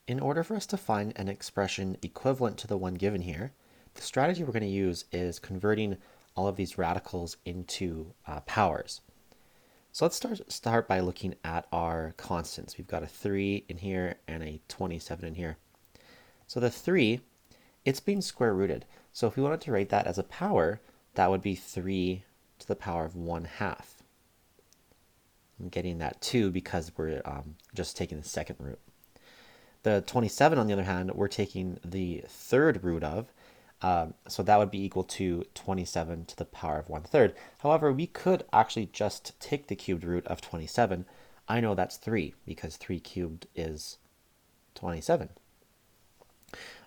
In order for us to find an expression equivalent to the one given here, the strategy we're going to use is converting all of these radicals into powers. So let's start by looking at our constants. We've got a 3 in here and a 27 in here. So the 3, it's being square rooted. So if we wanted to write that as a power, that would be 3 to the power of 1/2. I'm getting that 2 because we're just taking the second root. The 27, on the other hand, we're taking the third root of, so that would be equal to 27 to the power of 1/3. However, we could actually just take the cubed root of 27. I know that's 3 because 3 cubed is 27.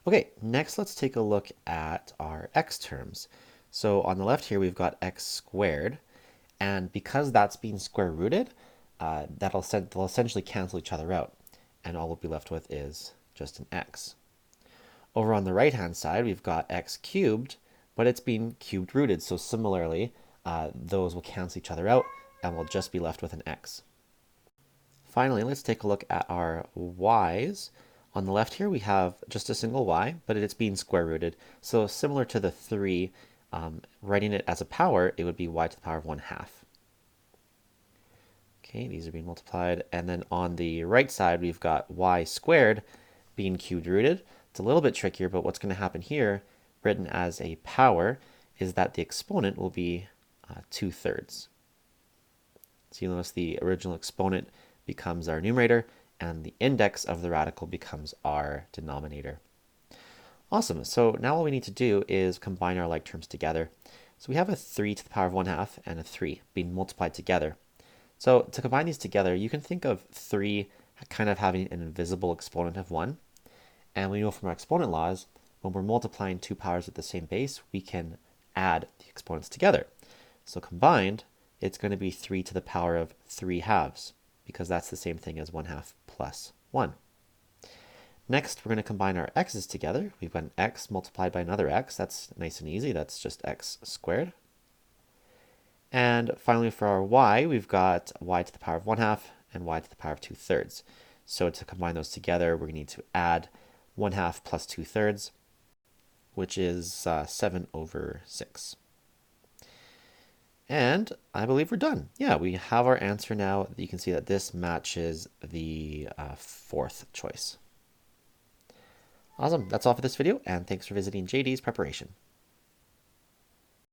Okay, next let's take a look at our x terms. So on the left here, we've got x squared, and because that's being square rooted, they'll essentially cancel each other out, and all we'll be left with is just an x. Over on the right-hand side, we've got x cubed, but it's being cubed rooted, so similarly, those will cancel each other out, and we'll just be left with an x. Finally, let's take a look at our y's. On the left here, we have just a single y, but it's being square rooted. So similar to the 3, writing it as a power, it would be y to the power of 1/2. Okay, these are being multiplied. And then on the right side, we've got y squared being cubed rooted. It's a little bit trickier, but what's going to happen here, written as a power, is that the exponent will be 2/3. So you notice the original exponent becomes our numerator, and the index of the radical becomes our denominator. Awesome. So now all we need to do is combine our like terms together. So we have a 3 to the power of 1/2 and a 3 being multiplied together. So to combine these together, you can think of 3 kind of having an invisible exponent of 1. And we know from our exponent laws, when we're multiplying two powers at the same base, we can add the exponents together. So combined, it's going to be 3 to the power of 3/2, because that's the same thing as 1/2 plus 1. Next, we're going to combine our x's together. We've got an x multiplied by another x. That's nice and easy. That's just x squared. And finally, for our y, we've got y to the power of 1/2 and y to the power of 2/3. So to combine those together, we're going to need to add 1/2 plus 2/3, which is 7/6. And I believe we're done. Yeah, we have our answer now. You can see that this matches the fourth choice. Awesome. That's all for this video, and thanks for visiting JD's Preparation.